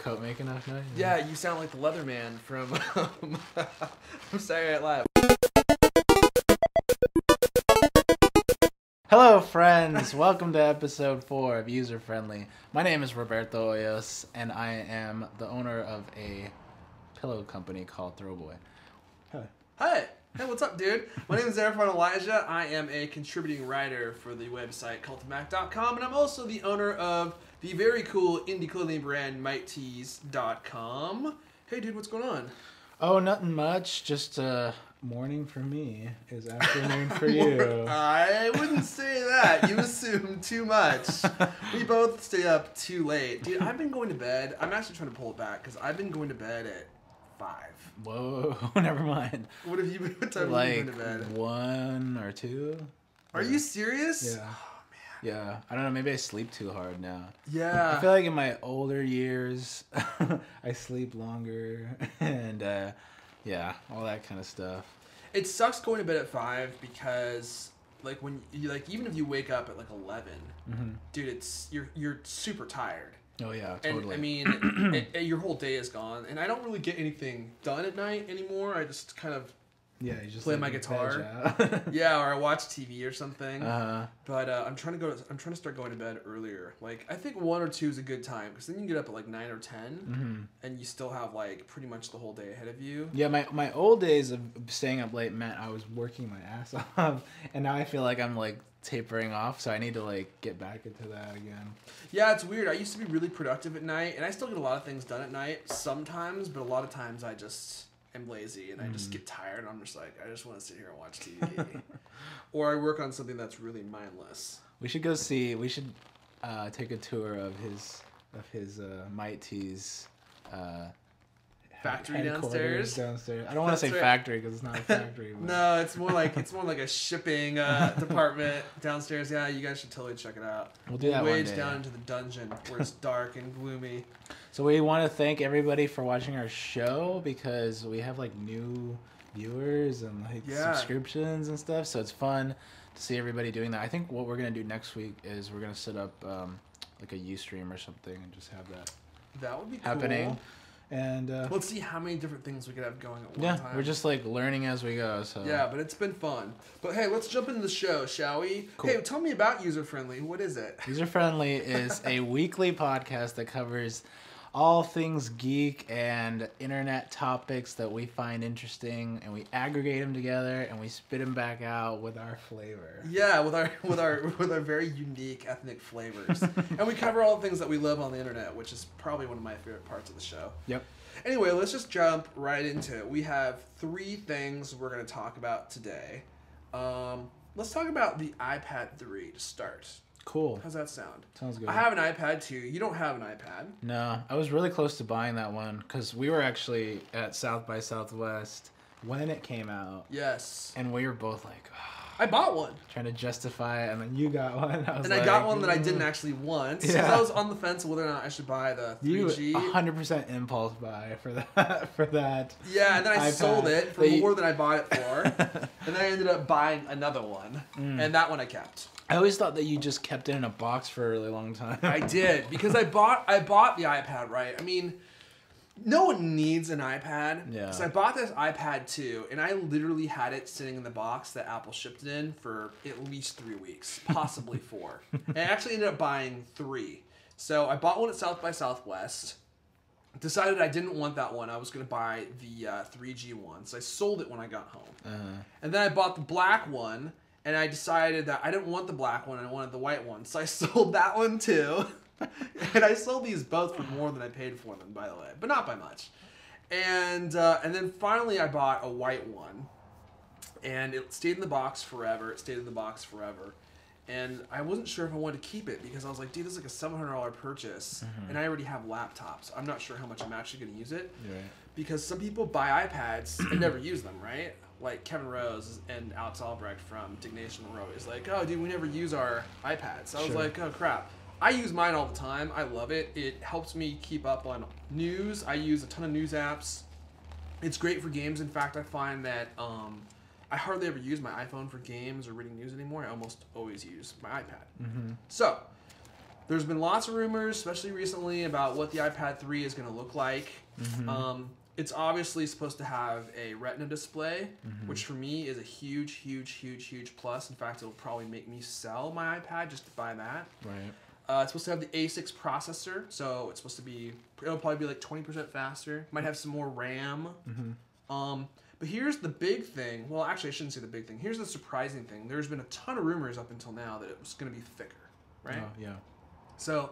coat making enough noise? Yeah, you sound like the Leatherman from from Saturday Night Live. Hello, friends. Welcome to episode 4 of User Friendly. My name is Roberto Hoyos, and I am the owner of a pillow company called Throwboy. Hi. Hey, what's up, dude? My name is Erfon Elijah. I am a contributing writer for the website cultofmac.com, and I'm also the owner of the very cool indie clothing brand MightTees.com. Hey, dude, what's going on? Oh, nothing much. Just morning for me is afternoon for you. I wouldn't say that. You assume too much. We both stay up too late. Dude, I've been going to bed. I'm actually trying to pull it back because I've been going to bed at 5. Whoa, never mind. What have you been? What time Like have you been to bed? 1 or 2. Are you serious? Yeah. Yeah, I don't know. Maybe I sleep too hard now. Yeah. I feel like in my older years, I sleep longer, and yeah, all that kind of stuff. It sucks going to bed at 5 because, like, when you even if you wake up at like 11, dude, you're super tired. Oh yeah, totally. And I mean, your whole day is gone, and I don't really get anything done at night anymore. I just kind of you just play my guitar. Yeah, or I watch TV or something. But I'm trying to start going to bed earlier. Like, I think 1 or 2 is a good time because then you can get up at like 9 or 10, and you still have like pretty much the whole day ahead of you. Yeah, my old days of staying up late meant I was working my ass off, and now I feel like I'm like tapering off, so I need to like get back into that again. Yeah, it's weird. I used to be really productive at night, and I still get a lot of things done at night sometimes, but a lot of times I just am lazy and I just get tired and I'm just like, I just want to sit here and watch TV. Or I work on something that's really mindless. We should take a tour of his Might Tees factory downstairs. I don't want to say factory because it's not a factory. But... No, it's more like a shipping department downstairs. Yeah, you guys should totally check it out. We'll do that one day. Down into the dungeon where it's dark and gloomy. So we want to thank everybody for watching our show because we have like new viewers and like subscriptions and stuff. So it's fun to see everybody doing that. I think what we're gonna do next week is we're gonna set up like a Ustream or something and just have that. That would be happening. Cool. And let's see how many different things we could have going at one time. Yeah, we're just like learning as we go. So yeah, but it's been fun. But hey, let's jump into the show, shall we? Cool. Hey, tell me about User Friendly. What is it? User Friendly is a weekly podcast that covers all things geek and internet topics that we find interesting, and we aggregate them together and we spit them back out with our flavor. Yeah, with our very unique ethnic flavors. And we cover all the things that we love on the internet, which is probably one of my favorite parts of the show. Yep. Anyway, let's just jump right into it. We have 3 things we're going to talk about today. Let's talk about the iPad 3 to start. Cool. How's that sound? Sounds good. I have an iPad too. You don't have an iPad. No, I was really close to buying that one because we were actually at South by Southwest when it came out. Yes. And we were both like, I bought one. Trying to justify it, and then you got one. I got one that I didn't actually want. Because I was on the fence whether or not I should buy the 3G. You 100% impulse buy for that. Yeah, and then I sold it for more than I bought it for. And then I ended up buying another one. And that one I kept. I always thought that you just kept it in a box for a really long time. I did, because I bought the iPad, right? I mean, no one needs an iPad. Yeah. So I bought this iPad 2, and I literally had it sitting in the box that Apple shipped it in for at least 3 weeks, possibly 4. And I actually ended up buying 3. So I bought one at South by Southwest. Decided I didn't want that one. I was going to buy the 3G one. So I sold it when I got home. And then I bought the black one. And I decided that I didn't want the black one, I wanted the white one. So I sold that one too. And I sold these both for more than I paid for them, by the way. But not by much. And then finally I bought a white one. And it stayed in the box forever. And I wasn't sure if I wanted to keep it because I was like, dude, this is like a $700 purchase. And I already have laptops. I'm not sure how much I'm actually going to use it. Right. Because some people buy iPads and never use them, right? Like Kevin Rose and Alex Albrecht from Dignation Row is like, oh, dude, we never use our iPads. So I was like, oh, crap. I use mine all the time. I love it. It helps me keep up on news. I use a ton of news apps. It's great for games. In fact, I find that I hardly ever use my iPhone for games or reading news anymore. I almost always use my iPad. So there's been lots of rumors, especially recently, about what the iPad 3 is going to look like. It's obviously supposed to have a Retina display, which for me is a huge, huge, huge, huge plus. In fact, it'll probably make me sell my iPad just to buy that. Right. It's supposed to have the A6 processor, so it's supposed to be, it'll probably be like 20% faster. Might have some more RAM. But here's the big thing. Well, actually, I shouldn't say the big thing. Here's the surprising thing. There's been a ton of rumors up until now that it was going to be thicker, right? Oh, yeah. So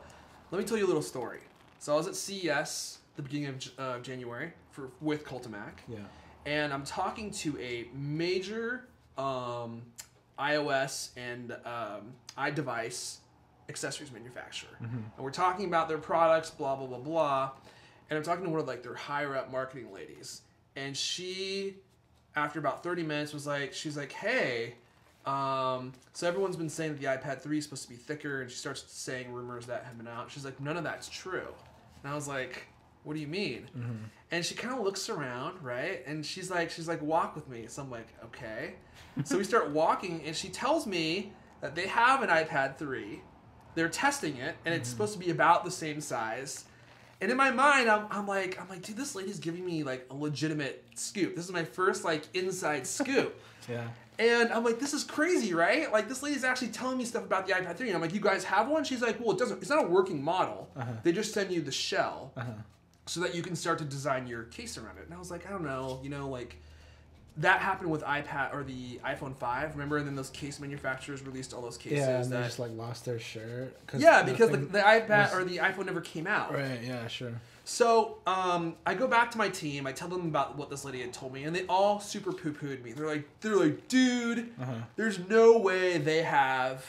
let me tell you a little story. So I was at CES the beginning of January with Cultimac. Yeah. And I'm talking to a major iOS and iDevice accessories manufacturer. And we're talking about their products, blah, blah, blah, blah. And I'm talking to one of like their higher up marketing ladies. And she, after about 30 minutes, she's like, hey, so everyone's been saying that the iPad 3 is supposed to be thicker, and she starts saying rumors that have been out. She's like, none of that's true. And I was like, what do you mean? And she kind of looks around, right? And she's like, walk with me. So I'm like, okay. So we start walking, and she tells me that they have an iPad 3. They're testing it, and it's supposed to be about the same size. And in my mind, I'm like, dude, this lady's giving me like a legitimate scoop. This is my first like inside scoop. Yeah. And I'm like, this is crazy, right? Like, this lady's actually telling me stuff about the iPad 3. And I'm like, you guys have one? She's like, well, it's not a working model. They just send you the shell so that you can start to design your case around it. And I was like, I don't know, like that happened with iPad or the iPhone 5. Remember? And then those case manufacturers released all those cases. Yeah, and they just like lost their shirt. Yeah, because the iPad or the iPhone never came out. Right. Yeah. Sure. So I go back to my team. I tell them about what this lady had told me, and they all super poo-pooed me. They're like, dude, there's no way they have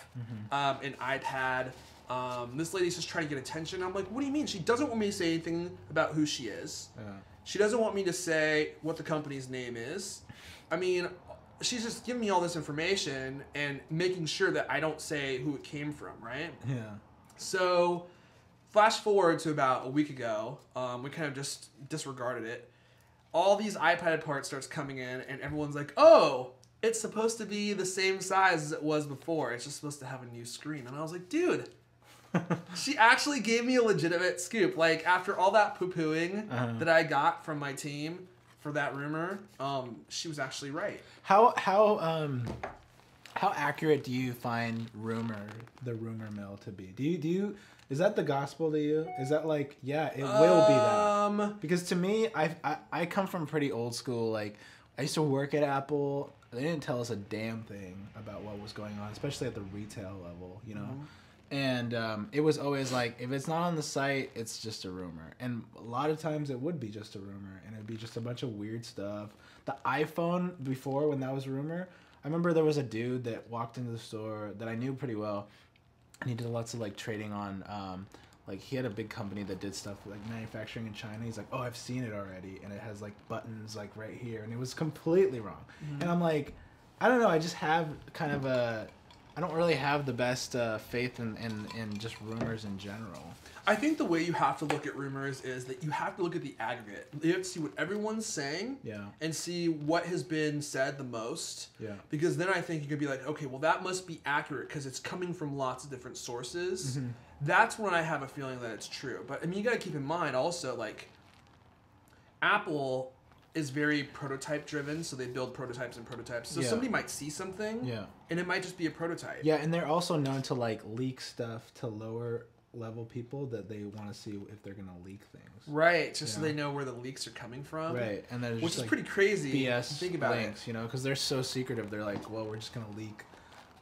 an iPad. This lady's just trying to get attention. I'm like, what do you mean? She doesn't want me to say anything about who she is. She doesn't want me to say what the company's name is. I mean, she's just giving me all this information and making sure that I don't say who it came from, right? Yeah. So flash forward to about a week ago, we kind of just disregarded it. All these iPad parts starts coming in, and everyone's like, oh, it's supposed to be the same size as it was before. It's just supposed to have a new screen. And I was like, dude, she actually gave me a legitimate scoop. Like, after all that poo-pooing that I got from my team for that rumor, she was actually right. How accurate do you find the rumor mill to be? Do you is that the gospel to you? Is that like, yeah, it will be that? Because to me, I come from pretty old school. Like, I used to work at Apple. They didn't tell us a damn thing about what was going on, especially at the retail level, you know? And it was always like, if it's not on the site, it's just a rumor. And a lot of times it would be just a rumor, and it would be just a bunch of weird stuff. The iPhone, before, when that was a rumor, I remember there was a dude that walked into the store that I knew pretty well, and he did lots of like trading on, like he had a big company that did stuff like manufacturing in China. He's like, oh, I've seen it already, and it has like buttons like right here, and it was completely wrong. And I'm like, I don't know, I just have kind of I don't really have the best faith in just rumors in general. I think the way you have to look at rumors is that you have to look at the aggregate. You have to see what everyone's saying and see what has been said the most. Yeah. Because then I think you could be like, okay, well, that must be accurate because it's coming from lots of different sources. That's when I have a feeling that it's true. But I mean, you got to keep in mind also, like, Apple is very prototype driven, so they build prototypes and prototypes. So somebody might see something, and it might just be a prototype. Yeah, and they're also known to like leak stuff to lower level people that they want to see if they're gonna leak things. Right, just so they know where the leaks are coming from. Right, and then which is like pretty crazy. BS think about links, you know, because they're so secretive. They're like, well, we're just gonna leak.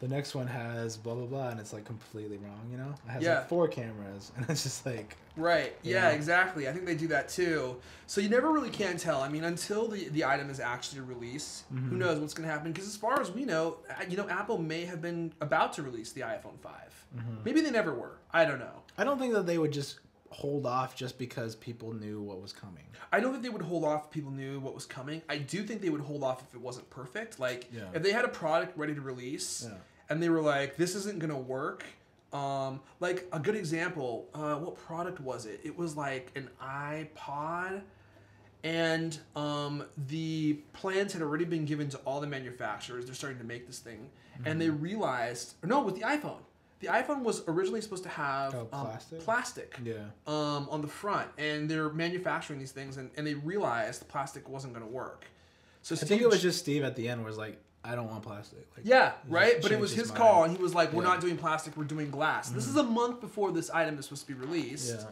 The next one has blah blah blah, and it's like completely wrong, you know. It has like 4 cameras, and it's just like right, exactly. I think they do that too. So you never really can tell. I mean, until the item is actually released, who knows what's going to happen? Because as far as we know, Apple may have been about to release the iPhone 5. Maybe they never were. I don't know. I don't think that they would just hold off just because people knew what was coming. I don't think they would hold off if people knew what was coming. I do think they would hold off if it wasn't perfect. Like, if they had a product ready to release, and they were like, this isn't going to work. Like, a good example, what product was it? It was like an iPod, and the plans had already been given to all the manufacturers. They're starting to make this thing. And they realized, no, with the iPhone. The iPhone was originally supposed to have plastic on the front, and they're manufacturing these things, and they realized the plastic wasn't going to work. So I think it was just Steve at the end was like, I don't want plastic. Like, yeah, right? But it was his call, and he was like, we're not doing plastic, we're doing glass. This is a month before this item is supposed to be released. Yeah.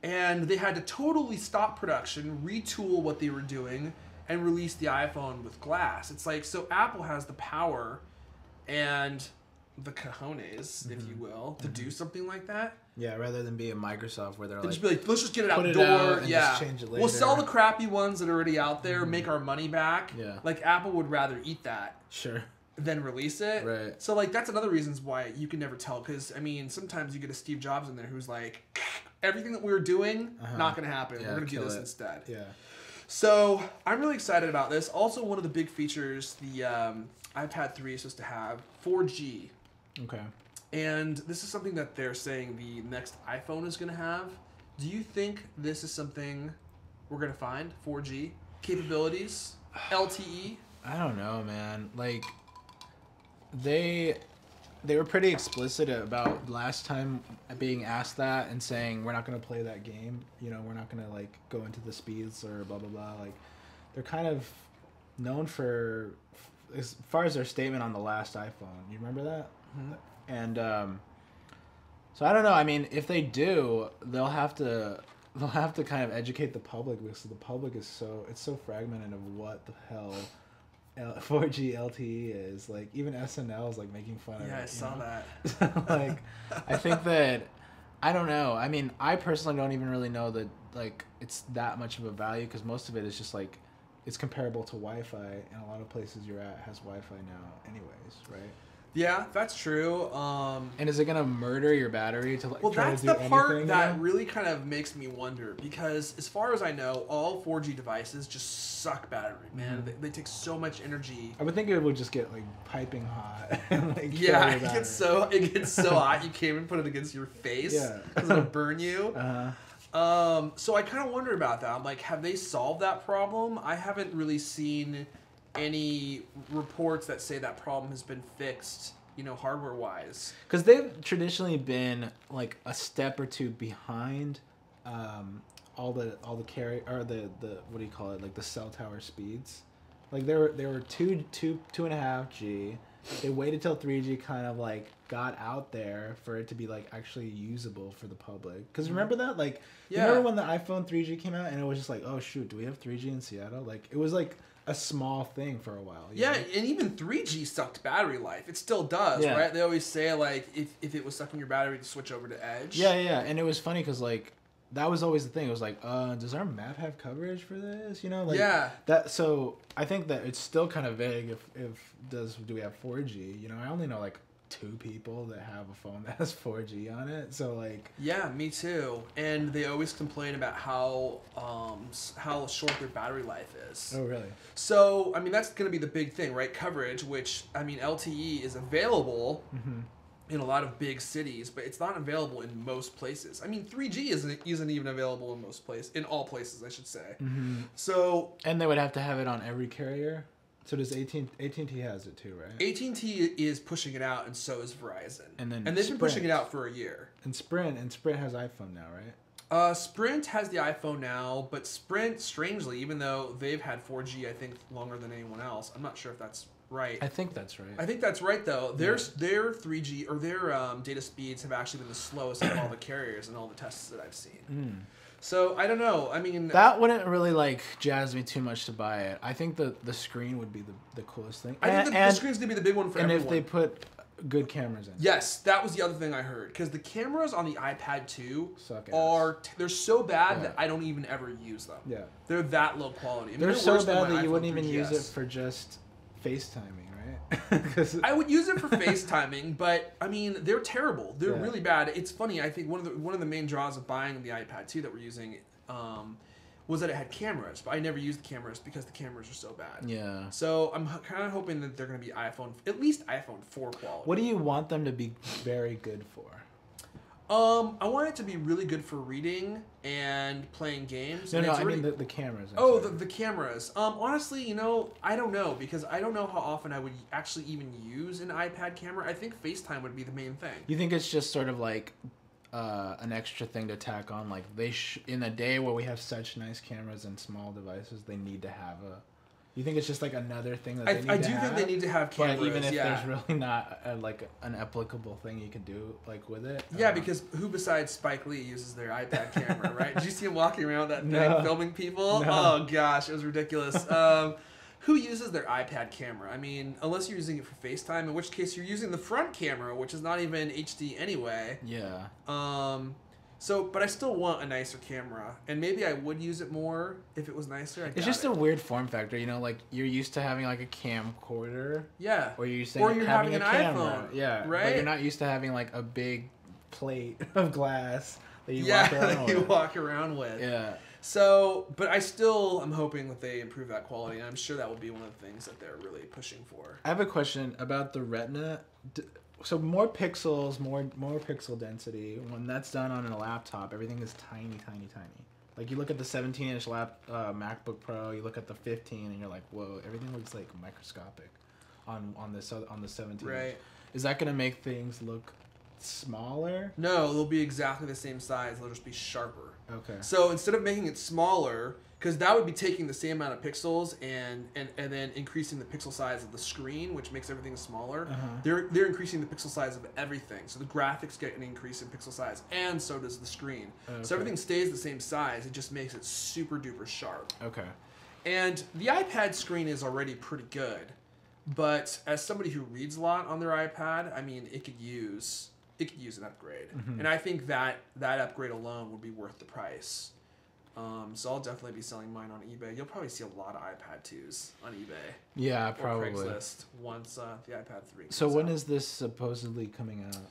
And they had to totally stop production, retool what they were doing, and release the iPhone with glass. It's like, so Apple has the power and the cojones, if you will, to do something like that. Yeah, rather than be a Microsoft where they're just be like, let's just get it outdoor. Just change it later. We'll sell the crappy ones that are already out there, make our money back. Yeah. Like Apple would rather eat that. Sure. Than release it. Right. So like that's another reasons why you can never tell, because I mean sometimes you get a Steve Jobs in there who's like, everything that we were doing not gonna happen. We're gonna do this instead. Yeah. So I'm really excited about this. Also, one of the big features the iPad 3 is supposed to have 4G. Okay. And this is something that they're saying the next iPhone is going to have. Do you think this is something we're going to find? 4G capabilities? LTE? I don't know, man. Like, they were pretty explicit about last time being asked that and saying, we're not going to play that game. You know, we're not going to, like, go into the speeds or blah, blah, blah. Like, they're kind of known for, as far as their statement on the last iPhone. You remember that? Mm-hmm. And so I don't know. I mean, if they do, they'll have to kind of educate the public, because the public is so fragmented of what the hell 4G LTE is. Like even SNL is like making fun of it. Yeah, I saw that. Like, I think that I don't know. I mean, I personally don't even really know that like it's that much of a value, because most of it is just like it's comparable to Wi-Fi, and a lot of places you're at has Wi-Fi now, anyways, right? Yeah, that's true. And is it gonna murder your battery to like? Well, try that's to do the part anything, that really kind of makes me wonder, because as far as I know, all 4G devices just suck battery, man. Mm-hmm. They take so much energy. I would think it would just get like piping hot. And, like, yeah, it gets so hot you can't even put it against your face. Yeah, because it'll burn you. So I kind of wonder about that. I'm like, have they solved that problem? I haven't really seen any reports that say that problem has been fixed, you know, hardware wise, because they've traditionally been like a step or two behind all the carry or the what do you call it, like the cell tower speeds. Like they were 2.5 G. They waited till 3G kind of like got out there for it to be like actually usable for the public. Because remember that, like, you remember when the iPhone 3G came out and it was just like, oh shoot, do we have 3G in Seattle? Like it was like a small thing for a while. Yeah, and even 3G sucked battery life. It still does, right? They always say like if it was sucking your battery to switch over to Edge. Yeah, and it was funny because like that was always the thing. It was like, does our map have coverage for this? You know, like that. So I think that it's still kind of vague. Do we have 4G? You know, I only know like 2 people that have a phone that has 4G on it. So like, yeah, me too. And they always complain about how short their battery life is. Oh, really? So I mean, that's going to be the big thing, right? Coverage, which I mean, LTE is available. Mm-hmm. In a lot of big cities, but it's not available in most places. I mean, 3G isn't even available in all places, I should say. Mm-hmm. So, and they would have to have it on every carrier. So does AT&T has it too, right? AT&T is pushing it out, and so is Verizon. And they've been pushing it out for a year. And Sprint has iPhone now, right? Sprint has the iPhone now, but Sprint, strangely, even though they've had 4G, I think longer than anyone else, I'm not sure if that's right. I think that's right. I think that's right, though. Their 3G or their data speeds have actually been the slowest of all the carriers in all the tests that I've seen. Mm. So I don't know. I mean, that wouldn't really like jazz me too much to buy it. I think the screen would be the coolest thing. I think the screen's gonna be the big one for everyone. And if they put good cameras in. Yes, that was the other thing I heard, because the cameras on the iPad 2 they're so bad that I don't even ever use them. Yeah, they're that low quality. I mean, they're so bad that you wouldn't even use it for just FaceTiming, right? I would use it for FaceTiming, but I mean, they're terrible. They're really bad. It's funny. I think one of the main draws of buying the iPad 2 that we're using was that it had cameras, but I never used the cameras because the cameras are so bad. Yeah. So I'm kind of hoping that they're going to be at least iPhone 4 quality. What do you want them to be very good for? I want it to be really good for reading and playing games. No, I mean the cameras. The cameras. Honestly, I don't know because I don't know how often I would actually even use an iPad camera. I think FaceTime would be the main thing. You think it's just sort of like an extra thing to tack on? Like in a day where we have such nice cameras and small devices, they need to have a... You think it's just like another thing that they need to have? I do think they need to have cameras. But even if there's really not an applicable thing you can do like with it. Yeah, because who besides Spike Lee uses their iPad camera, right? Did you see him walking around with that thing filming people? No. Oh gosh, it was ridiculous. Who uses their iPad camera? I mean, unless you're using it for FaceTime, in which case you're using the front camera, which is not even HD anyway. Yeah. But I still want a nicer camera, and maybe I would use it more if it was nicer. It's just a weird form factor, like you're used to having like a camcorder. Yeah. Or you're having an camera. iPhone. Yeah. Right. But you're not used to having like a big plate of glass that you walk around with. Yeah. So, but I'm hoping that they improve that quality, and I'm sure that will be one of the things that they're really pushing for. I have a question about the Retina. So more pixels, more pixel density. When that's done on a laptop, everything is tiny, tiny, tiny. Like you look at the 17-inch MacBook Pro, you look at the 15, and you're like, whoa, everything looks like microscopic on the 17. Right. Is that gonna make things look smaller? No, they'll be exactly the same size. They'll just be sharper. Okay. So instead of making it smaller, because that would be taking the same amount of pixels and then increasing the pixel size of the screen, which makes everything smaller. They're increasing the pixel size of everything. So the graphics get an increase in pixel size, and so does the screen. Okay. So everything stays the same size. It just makes it super duper sharp. Okay. And the iPad screen is already pretty good, but as somebody who reads a lot on their iPad, I mean, it could use an upgrade, and I think that upgrade alone would be worth the price. So I'll definitely be selling mine on eBay. You'll probably see a lot of iPad 2s on eBay. Yeah, probably. Or Craigslist once the iPad 3 comes So when out. is this supposedly coming out?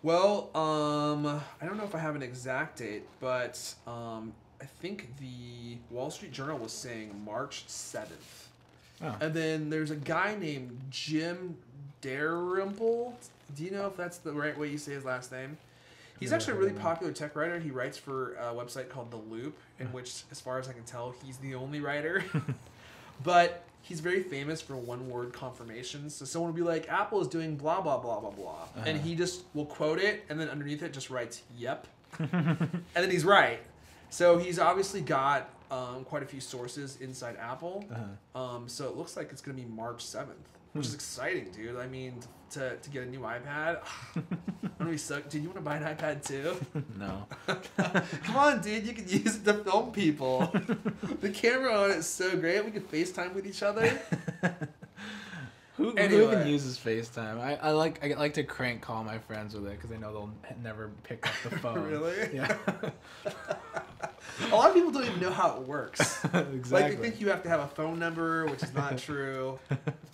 Well, I don't know if I have an exact date, but I think the Wall Street Journal was saying March 7th. Oh. And then there's a guy named Jim Dalrymple. Do you know if that's the right way you say his last name? He's actually a really popular tech writer. He writes for a website called The Loop, in which, as far as I can tell, he's the only writer. But he's very famous for one-word confirmations. So someone will be like, Apple is doing blah, blah, blah, blah, blah. And he just will quote it, and then underneath it just writes, yep. And then he's right. So he's obviously got quite a few sources inside Apple. So it looks like it's going to be March 7th. Which is exciting, dude. I mean, to get a new iPad. I'm gonna be so... Dude, you want to buy an iPad too? No. Come on, dude. You can use it to film people. The camera on it is so great. We can FaceTime with each other. Who even uses FaceTime? I like to crank call my friends with it because I know they'll never pick up the phone. Really? Yeah. A lot of people don't even know how it works. Exactly. Like, they think you have to have a phone number, which is not true.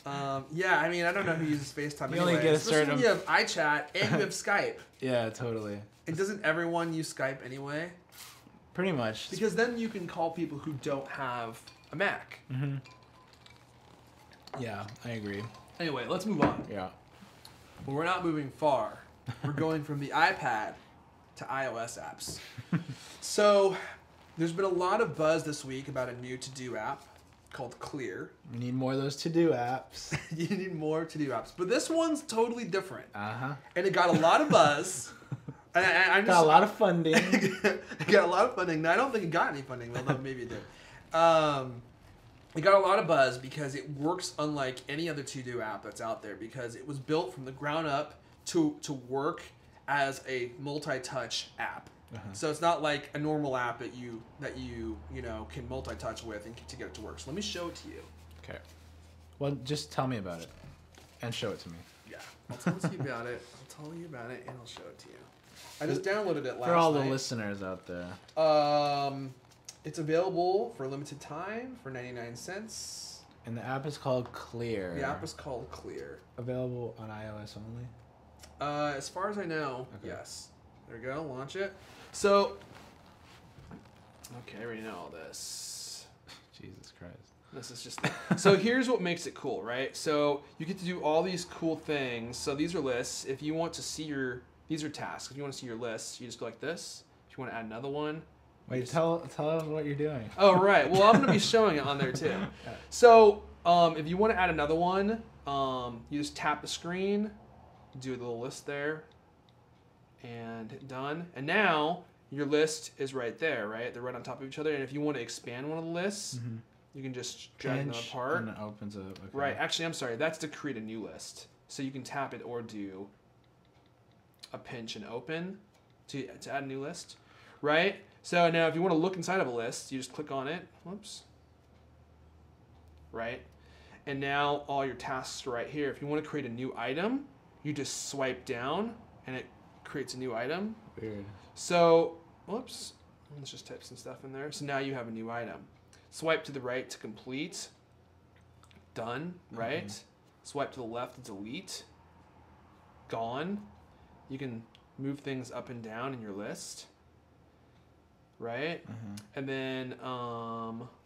Yeah, I mean, I don't know who uses FaceTime. You only get a certain... when you have iChat and you have Skype. Yeah, totally. And doesn't everyone use Skype anyway? Pretty much. Because then you can call people who don't have a Mac. Mm-hmm. Yeah, I agree. Anyway, let's move on. Yeah. But we're not moving far. We're going from the iPad to iOS apps. So... There's been a lot of buzz this week about a new to-do app called Clear. We need more of those to-do apps. You need more to-do apps. But this one's totally different. Uh-huh. And it got a lot of buzz. Got a lot of funding. It got a lot of funding. Now, I don't think it got any funding, although maybe it did. It got a lot of buzz because it works unlike any other to-do app that's out there because it was built from the ground up to work as a multi-touch app. So it's not like a normal app that you can multi-touch with and to get it to work. So let me show it to you. Okay. Well, just tell me about it and show it to me. Yeah, I'll tell you about it. And I'll show it to you. I just downloaded it last night. For all the listeners out there. It's available for a limited time for 99 cents. And the app is called Clear. The app is called Clear. Available on iOS only? As far as I know, okay. Yes. There we go. Launch it. So, okay, I already know all this. Jesus Christ. This is just... So here's what makes it cool, right? So you get to do all these cool things. So these are lists. If you want to see These are tasks. If you want to see your list, you just go like this. If you want to add another one. Wait, tell us what you're doing. Oh, right. Well, I'm going to be showing it on there too. So if you want to add another one, you just tap the screen, do the little list there, and hit done. And now your list is right there, right? They're right on top of each other. And if you want to expand one of the lists, you can just drag them apart. And it opens up. Okay. Right. Actually, I'm sorry. That's to create a new list. So you can tap it or do a pinch and open to add a new list. Right? So now if you want to look inside of a list, you just click on it. Whoops. Right? And now all your tasks are right here. If you want to create a new item, you just swipe down and it creates a new item. Weird. So, whoops. Let's just type some stuff in there. So now you have a new item. Swipe to the right to complete. Done, right? Swipe to the left to delete. Gone. You can move things up and down in your list. Right? And then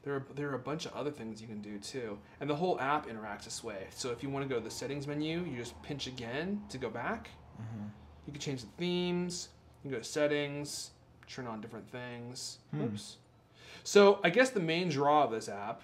there are a bunch of other things you can do too. And the whole app interacts this way. So if you want to go to the settings menu, you just pinch again to go back. You can change the themes. You can go to settings, turn on different things. Oops. So I guess the main draw of this app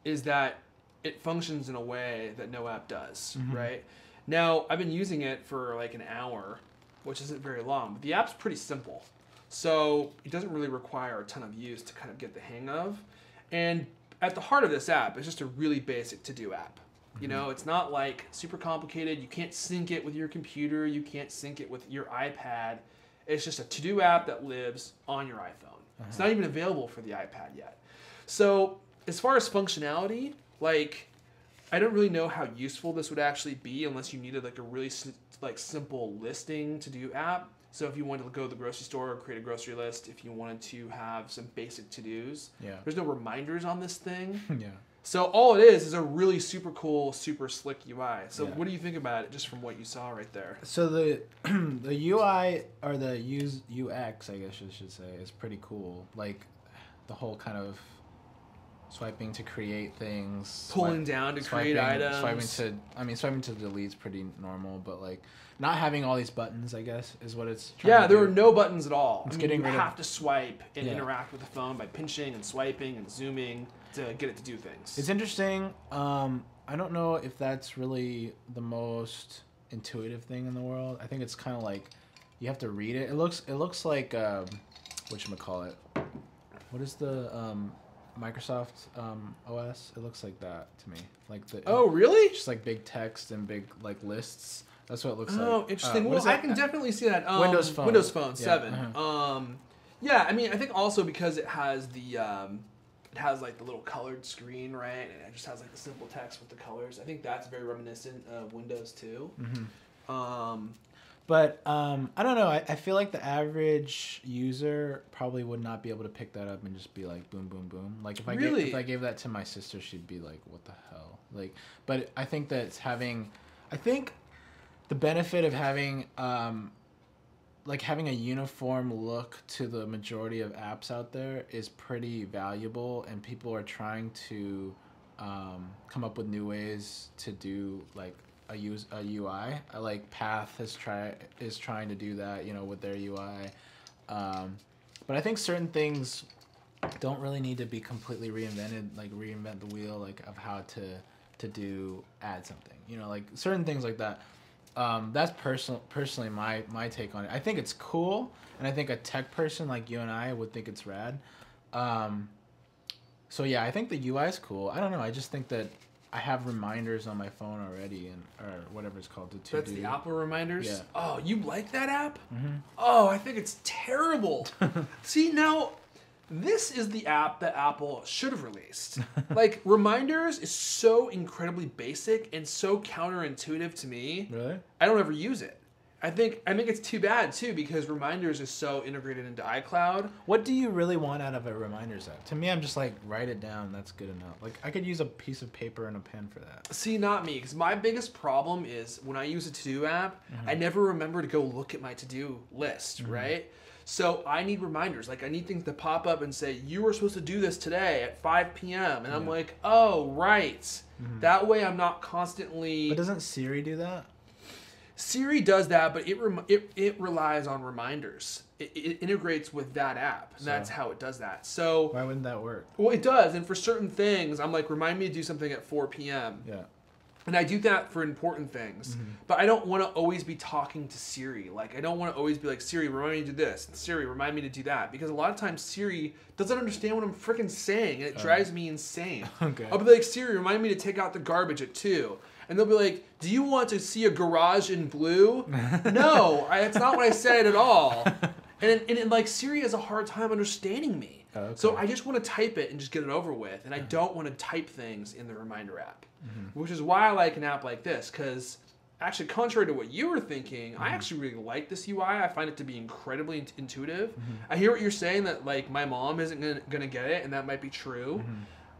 is that it functions in a way that no app does, right? Now, I've been using it for like an hour, which isn't very long, but the app's pretty simple. So it doesn't really require a ton of use to kind of get the hang of. And at the heart of this app, it's just a really basic to-do app. You know, it's not like super complicated. You can't sync it with your computer. You can't sync it with your iPad. It's just a to-do app that lives on your iPhone. It's not even available for the iPad yet. So as far as functionality, like, I don't really know how useful this would actually be unless you needed like a really like simple listing to-do app. So if you wanted to go to the grocery store or create a grocery list, if you wanted to have some basic to-dos, there's no reminders on this thing. So all it is a really super cool, super slick UI. So what do you think about it just from what you saw right there? So the UI or the UX, I guess you should say, is pretty cool. Like the whole kind of swiping to create things, pulling down to create items. Swiping to delete is pretty normal, but like not having all these buttons, I guess, is what it's trying to do. There are no buttons at all. You have to swipe and interact with the phone by pinching and swiping and zooming to get it to do things. It's interesting. I don't know if that's really the most intuitive thing in the world. I think it's kind of like you have to read it. It looks like whatchamacallit. What is the Microsoft OS? It looks like that to me. Like the Oh, really? Just like big text and big like lists. That's what it looks like. Oh, interesting. Well, I can definitely see that. Windows Phone. Windows Phone 7. Yeah. I mean, I think also because it has the it has like the little colored screen, right? And it just has like the simple text with the colors. I think that's very reminiscent of Windows too. But I don't know. I feel like the average user probably would not be able to pick that up and just be like boom, boom, boom. Like if I gave that to my sister, she'd be like, "What the hell?" Like, but I think that I think the benefit of having having a uniform look to the majority of apps out there is pretty valuable, and people are trying to come up with new ways to do like a UI. Like Path is trying to do that, with their UI. But I think certain things don't really need to be completely reinvented, like reinvent the wheel, like of how to add something. Like certain things like that. That's personally my take on it. I think it's cool, and I think a tech person like you and I would think it's rad. So yeah, I think the UI is cool. I don't know. I just think that I have reminders on my phone already, or whatever it's called. That's the Apple reminders? Yeah. Oh, you like that app? Oh, I think it's terrible. See, now, this is the app that Apple should have released. Like, reminders is so incredibly basic and so counterintuitive to me. Really? I don't ever use it. I think it's too bad too because reminders is so integrated into iCloud. What do you really want out of a reminders app? To me, I'm just like, write it down. That's good enough. Like I could use a piece of paper and a pen for that. See, not me, because my biggest problem is when I use a to-do app, I never remember to go look at my to-do list, right? So I need reminders. Like I need things to pop up and say, you were supposed to do this today at 5 p.m. And I'm like, oh, right. That way I'm not constantly... But doesn't Siri do that? Siri does that, but it relies on reminders. It integrates with that app, and that's how it does that. So why wouldn't that work? Well, it does, and for certain things, I'm like, remind me to do something at 4 p.m. Yeah. And I do that for important things, but I don't want to always be talking to Siri. Like, I don't want to always be like, Siri, remind me to do this. And Siri, remind me to do that. Because a lot of times Siri doesn't understand what I'm freaking saying, and it drives me insane. Okay. I'll be like, Siri, remind me to take out the garbage at 2. And they'll be like, do you want to see a garage in blue? No, that's not what I said at all. And like, Siri has a hard time understanding me. Oh, okay. So I just want to type it and just get it over with. And I don't want to type things in the reminder app. Which is why I like an app like this, because actually, contrary to what you were thinking, I actually really like this UI. I find it to be incredibly intuitive. I hear what you're saying, that like my mom isn't gonna get it, and that might be true.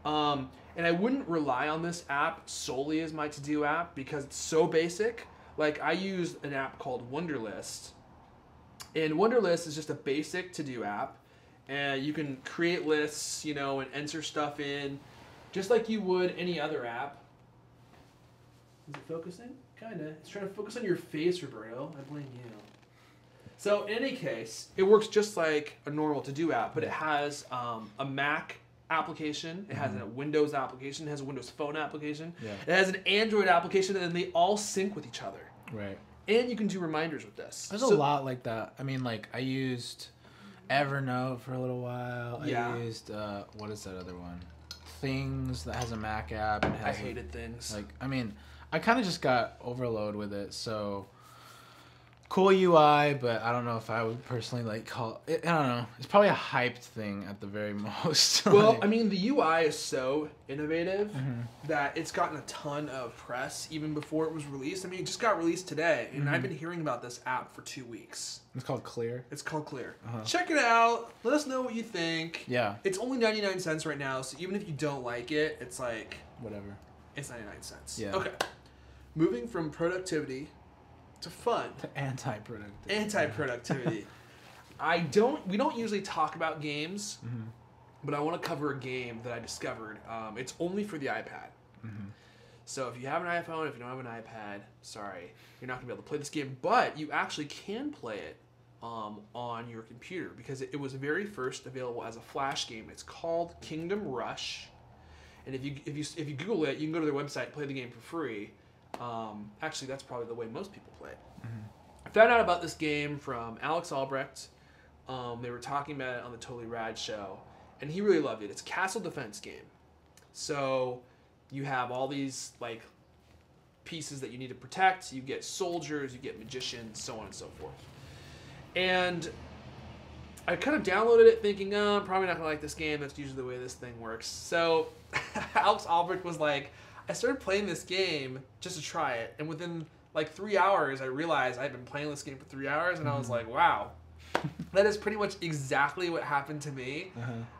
And I wouldn't rely on this app solely as my to-do app because it's so basic. Like, I use an app called Wunderlist, and Wunderlist is just a basic to-do app, and you can create lists, you know, and enter stuff in, just like you would any other app. Is it focusing? Kinda. It's trying to focus on your face, Roberto. I blame you. So in any case, it works just like a normal to-do app, but it has a Mac application, it has a Windows application, it has a Windows Phone application, it has an Android application, and they all sync with each other. Right. And you can do reminders with this. There's a lot like that. I mean, like, I used Evernote for a little while. Yeah. I used, what is that other one? Things, that has a Mac app. And has I hated Things. Like, I mean, I kind of just got overload with it, so cool UI, but I don't know if I would personally like call it. I don't know. It's probably a hyped thing at the very most. Well, I mean, the UI is so innovative that it's gotten a ton of press even before it was released. I mean, it just got released today, and I've been hearing about this app for 2 weeks. It's called Clear. It's called Clear. Check it out. Let us know what you think. Yeah. It's only 99 cents right now, so even if you don't like it, it's like... Whatever. It's 99 cents. Yeah. Okay. Moving from productivity to fun. To anti-productivity. Anti-productivity. We don't usually talk about games, but I want to cover a game that I discovered. It's only for the iPad. So if you have an iPhone, if you don't have an iPad, sorry, you're not going to be able to play this game, but you actually can play it on your computer because it was very first available as a Flash game. It's called Kingdom Rush. And if you Google it, you can go to their website and play the game for free. Actually, that's probably the way most people play it. I found out about this game from Alex Albrecht. They were talking about it on the Totally Rad show, and he really loved it. It's a castle defense game. So you have all these like pieces that you need to protect. You get soldiers, you get magicians, so on and so forth. And I kind of downloaded it thinking, oh, I'm probably not going to like this game. That's usually the way this thing works. So Alex Albrecht was like, I started playing this game just to try it, and within like 3 hours, I realized I'd been playing this game for 3 hours, and I was like, wow, that is pretty much exactly what happened to me.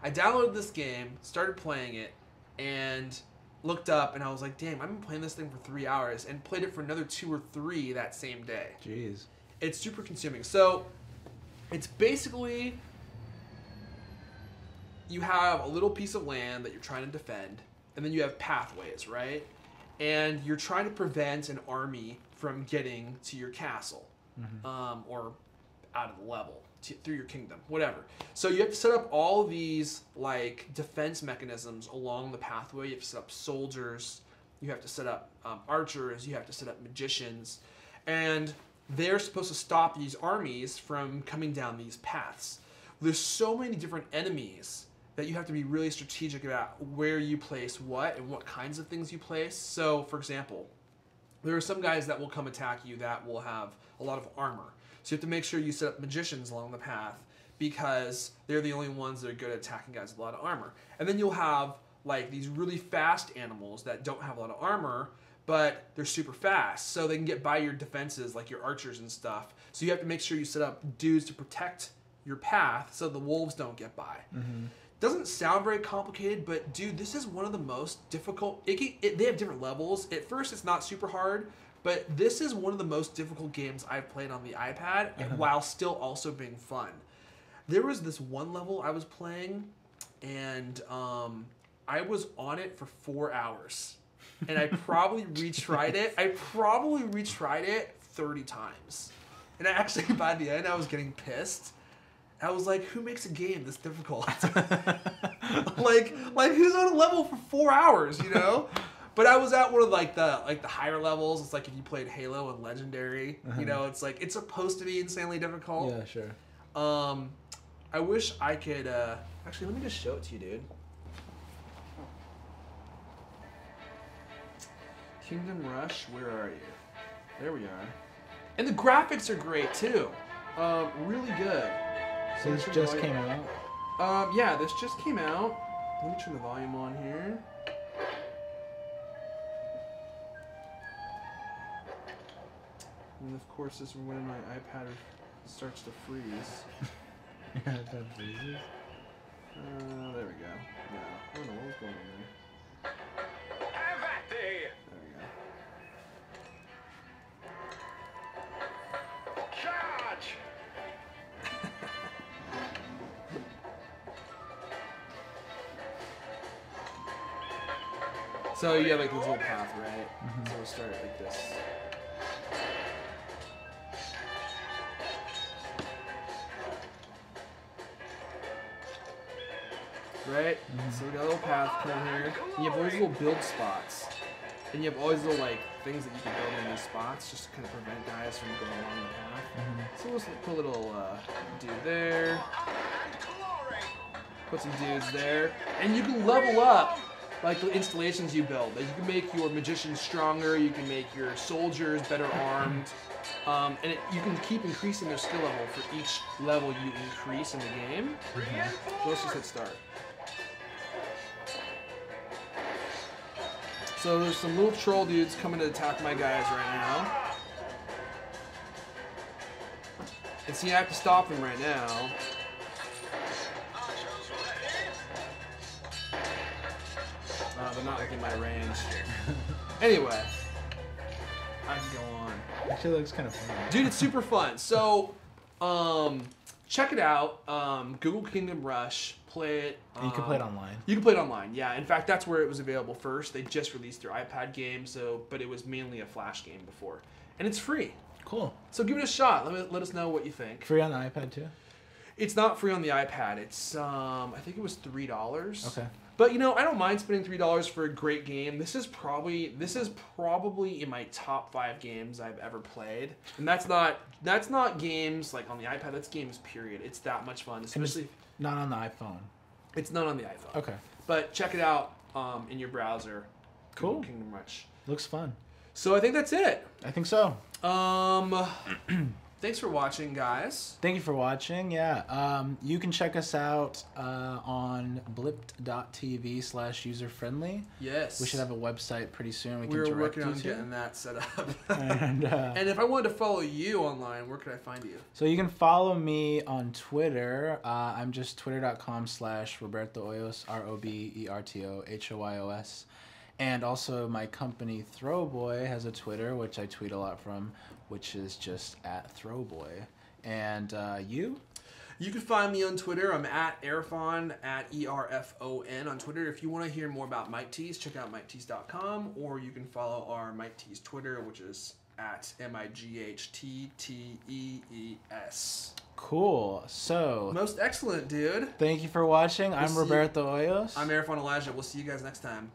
I downloaded this game, started playing it, and looked up, and I was like, damn, I've been playing this thing for 3 hours, and played it for another 2 or 3 that same day. Jeez. It's super consuming. So it's basically, you have a little piece of land that you're trying to defend, and then you have pathways, right? And you're trying to prevent an army from getting to your castle, or out of the level, through your kingdom, whatever. So you have to set up all these like defense mechanisms along the pathway. You have to set up soldiers, you have to set up archers, you have to set up magicians, and they're supposed to stop these armies from coming down these paths. There's so many different enemies that you have to be really strategic about where you place what and what kinds of things you place. So, for example, there are some guys that will come attack you that will have a lot of armor. So you have to make sure you set up magicians along the path because they're the only ones that are good at attacking guys with a lot of armor. And then you'll have like these really fast animals that don't have a lot of armor, but they're super fast, so they can get by your defenses, like your archers and stuff. So you have to make sure you set up dudes to protect your path so the wolves don't get by. Doesn't sound very complicated, but dude, this is one of the most difficult. They have different levels. At first, it's not super hard, but this is one of the most difficult games I've played on the iPad, and while still also being fun. There was this one level I was playing, and I was on it for 4 hours. And I probably retried it. 30 times. And actually, by the end, I was getting pissed. I was like, who makes a game this difficult? like who's on a level for 4 hours, you know? But I was at one of like the higher levels. It's like if you played Halo and Legendary, you know, it's like it's supposed to be insanely difficult. Yeah, sure. I wish I could actually let me just show it to you, dude. Kingdom Rush, where are you? There we are. And the graphics are great too. Really good. So this just came out? Yeah, this just came out. Let me turn the volume on here. And of course, this is when my iPad starts to freeze. Your iPad freezes? There we go. No, I don't know what was going on there. There we go. Charge! So you have like this little path, right? So we'll start like this. Right? So we got a little path coming here. And you have all these little build spots. And you have all these little like things that you can build in these spots just to kind of prevent guys from going along the path. So we'll just put a little dude there. Put some dudes there. And you can level up like the installations you build. Like, you can make your magicians stronger, you can make your soldiers better armed. And you can keep increasing their skill level for each level you increase in the game. So let's just hit start. So there's some little troll dudes coming to attack my guys right now. And see, I have to stop them right now. They're not within my range. Anyway, I can go on. Actually, looks kind of fun. Dude, it's super fun. So, check it out. Google Kingdom Rush. Play it. And you can play it online. You can play it online, yeah. In fact, that's where it was available first. They just released their iPad game, but it was mainly a Flash game before. And it's free. Cool. So give it a shot. Let us know what you think. Free on the iPad too? It's not free on the iPad. It's I think it was $3. Okay. But you know, I don't mind spending $3 for a great game. This is probably in my top 5 games I've ever played. And that's not games like on the iPad. That's games period. It's that much fun, especially not on the iPhone. It's not on the iPhone. Okay. But check it out in your browser. Cool. Google Kingdom Rush. Looks fun. So I think that's it. I think so. Thanks for watching, guys. Thank you for watching. Yeah. You can check us out on blipped.tv/user-friendly. Yes. We should have a website pretty soon. We're working on getting that set up. And if I wanted to follow you online, where could I find you? So you can follow me on Twitter. I'm just twitter.com/Roberto Hoyos, ROBERTOHOYOS. And also my company Throwboy has a Twitter, which I tweet a lot from, which is just @Throwboy. And you? You can find me on Twitter. I'm @Erfon, ERFON on Twitter. If you want to hear more about Mike Tees, check out MikeTees.com, or you can follow our Mike Tees Twitter, which is @MIGHTTEES. Cool. So Most excellent, dude. thank you for watching. I'm Roberto Hoyos. I'm Erfon Elijah. We'll see you guys next time.